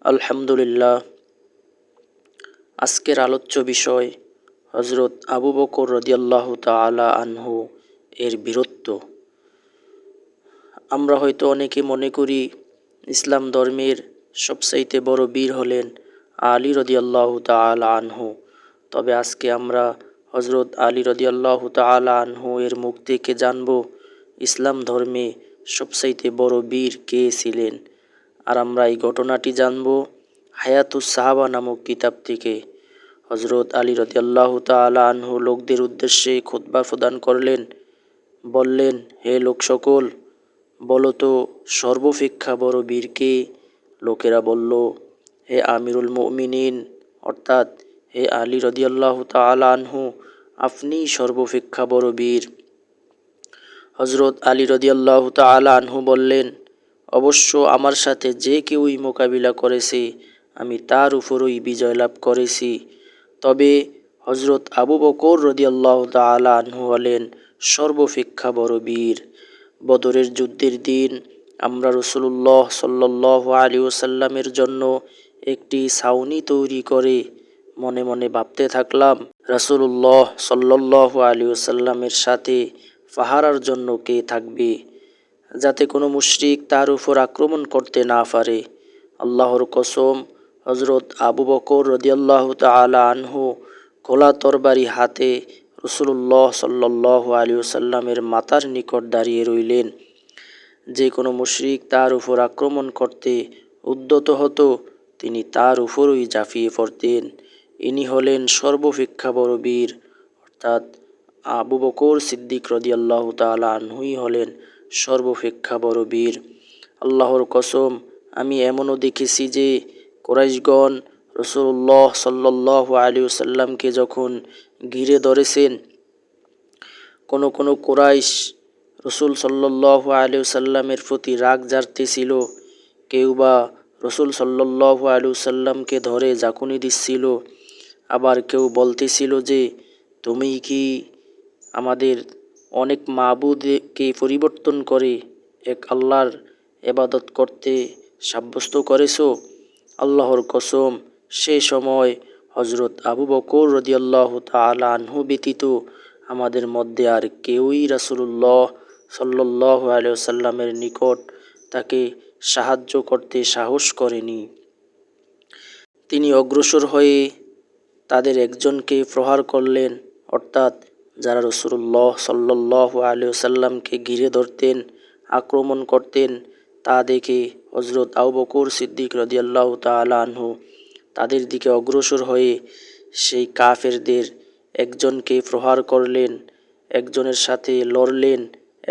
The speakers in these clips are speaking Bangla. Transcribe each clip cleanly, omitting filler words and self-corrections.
আলহামদুলিল্লাহ। আজকের আলোচ্য বিষয় হযরত আবু বকর রাদিয়াল্লাহু তাআলা আনহু এর বীরত্ব। আমরা হয়তো অনেকে মনে করি ইসলাম ধর্মের সবচাইতে বড় বীর হলেন আলী রাদিয়াল্লাহু তাআলা আনহু। তবে আজকে আমরা হযরত আলী রাদিয়াল্লাহু তাআলা আনহু এর মুখ থেকে জানব ইসলাম ধর্মে সবচাইতে বড় বীর কে ছিলেন। আর আমরা এই ঘটনাটি জানব হায়াতুস সাহাবা নামক কিতাব থেকে। হযরত আলী রাদিয়াল্লাহু তাআলা আনহু লোকদের উদ্দেশ্যে খুতবা প্রদান করলেন। বললেন, হে লোক সকল, বলো তো সর্বাপেক্ষা বড় বীর কে? লোকেরা বলল, হে আমিরুল মুমিনিন, অর্থাৎ হে আলী রাদিয়াল্লাহু তাআলা আনহু, আপনিই সর্বাপেক্ষা বড় বীর। হযরত আলী রাদিয়াল্লাহু তাআলা আনহু বললেন, অবশ্য আমার সাথে যে কেউই মোকাবিলা করেছে আমি তার উপরই বিজয় লাভ করেছি। তবে হযরত আবু বকর রাদিয়াল্লাহু তাআলা আনহু হলেন সর্বাপেক্ষা বড় বীর। বদরের যুদ্ধের দিন আমরা রাসূলুল্লাহ সাল্লাল্লাহু আলাইহি ওয়াসাল্লামের জন্য একটি ছাউনি তৈরি করে মনে মনে ভাবতে থাকলাম, রাসূলুল্লাহ সাল্লাল্লাহু আলাইহি ওয়াসাল্লামের সাথে পাহারার জন্য কে থাকবে, যাতে কোনো মুশরিক তার উপর আক্রমণ করতে না পারে। আল্লাহর কসম, হযরত আবু বকর রাদিয়াল্লাহু তাআলা আনহু খোলা তরবারি হাতে রাসূলুল্লাহ সাল্লাল্লাহু আলাইহি ওয়াসাল্লামের মাথার নিকট দাঁড়িয়ে রইলেন। যে কোনো মুশরিক তার উপর আক্রমণ করতে উদ্যত হতো তিনি তার উপরই ঝাঁপিয়ে পড়তেন। ইনি হলেন সর্বাপেক্ষা বড় বীর, অর্থাৎ আবু বকর সিদ্দিক রাদিয়াল্লাহু তাআলা আনহুই হলেন সর্বাপেক্ষা বড় বীর। আল্লাহর কসম, আমি এমনও দেখেছি যে কুরাইশগণ রাসূলুল্লাহ সাল্লাল্লাহু আলাইহি ওয়াসাল্লামকে যখন ঘিরে ধরেছেন, কোন কোন কুরাইশ রাসূল সাল্লাল্লাহু আলাইহি ওয়াসাল্লামের প্রতি রাগ ঝাড়তেছিল, কেউ বা রাসূল সাল্লাল্লাহু আলাইহি ওয়াসাল্লামকে ধরে ঝাঁকুনি দিচ্ছিল, আবার কেউ বলতেছিল যে তুমি কি আমাদের অনেক মাবুদকে পরিবর্তন করে এক আল্লাহর ইবাদত করতে সাব্যস্ত করেছো। আল্লাহর কসম, সে সময় হযরত আবু বকর রাদিয়াল্লাহু তাআলা আনহু ব্যতীত আমাদের মধ্যে আর কেউই রাসূলুল্লাহ সাল্লাল্লাহু আলাইহি ওয়াসাল্লামের নিকট তাকে সাহায্য করতে সাহস করেনি। তিনি অগ্রসর হয়ে তাদের একজনকে প্রহার করলেন, অর্থাৎ যারা রাসূলুল্লাহ সাল্লাল্লাহু আলাইহি ওয়াসাল্লামকে ঘিরে ধরতেন, আক্রমণ করতেন, তা দেখে হযরত আবু বকর সিদ্দিক রাদিয়াল্লাহু তাআলা আনহু তাদের দিকে অগ্রসর হয়ে সেই কাফেরদের একজনকে প্রহার করলেন, একজনের সাথে লড়লেন,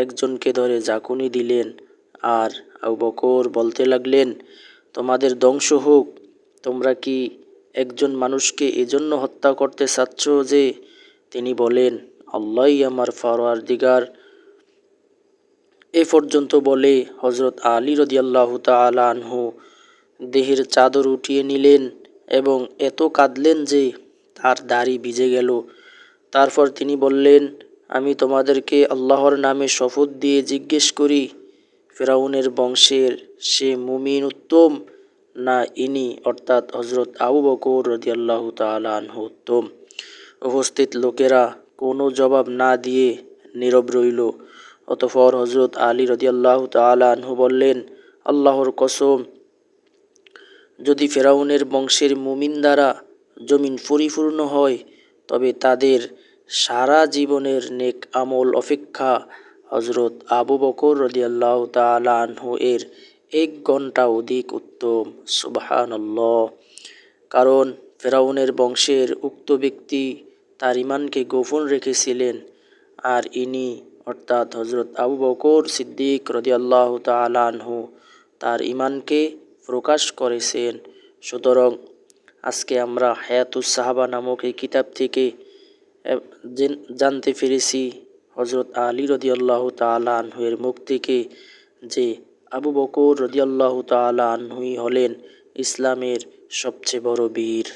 একজনকে ধরে ঝাঁকুনি দিলেন। আর আবু বকর বলতে লাগলেন, তোমাদের ধ্বংস হোক, তোমরা কি একজন মানুষকে এজন্য হত্যা করতে চাচ্ছ যে তিনি বলেন আল্লাহই আমার পরওয়ারদিগার। এ পর্যন্ত বলে হযরত আলী রাদিয়াল্লাহু তাআলা আনহু দেহের চাদর উঠিয়ে নিলেন এবং এত কাঁদলেন যে তার দাড়ি ভিজে গেল। তারপর তিনি বললেন, আমি তোমাদেরকে আল্লাহর নামে শপথ দিয়ে জিজ্ঞেস করি, ফেরাউনের বংশের সে মুমিন উত্তম, না ইনি অর্থাৎ হযরত আবু বকর রাদিয়াল্লাহু তাআলা আনহু উত্তম? উপস্থিত লোকেরা কোনো জবাব না দিয়ে নীরব রইল। অতঃপর হযরত আলী রাদিয়াল্লাহু তাআলা আনহু বললেন, আল্লাহর কসম, যদি ফেরাউনের বংশের মুমিন দ্বারা জমিন পরিপূর্ণ হয় তবে তাদের সারা জীবনের নেক আমল অপেক্ষা হযরত আবু বকর রাদিয়াল্লাহু তাআলা আনহু এর 1 ঘন্টা অধিক উত্তম। সুবহানাল্লাহ। কারণ ফেরাউনের বংশের উক্ত ব্যক্তি তার ঈমানকে গোপন রেখেছিলেন, আর ইনি অর্থাৎ হযরত আবু বকর সিদ্দিক রাদিয়াল্লাহু তাআলা আনহু তার ঈমানকে প্রকাশ করেছেন। সুতরাং আজকে আমরা হায়াতুস সাহাবা নামক এই কিতাব থেকে জানতে পেরেছি হযরত আলী রাদিয়াল্লাহু তাআলা আনহু এর মুখ থেকে যে আবু বকর রাদিয়াল্লাহু তাআলা আনহুই হলেন ইসলামের সবচেয়ে বড় বীর।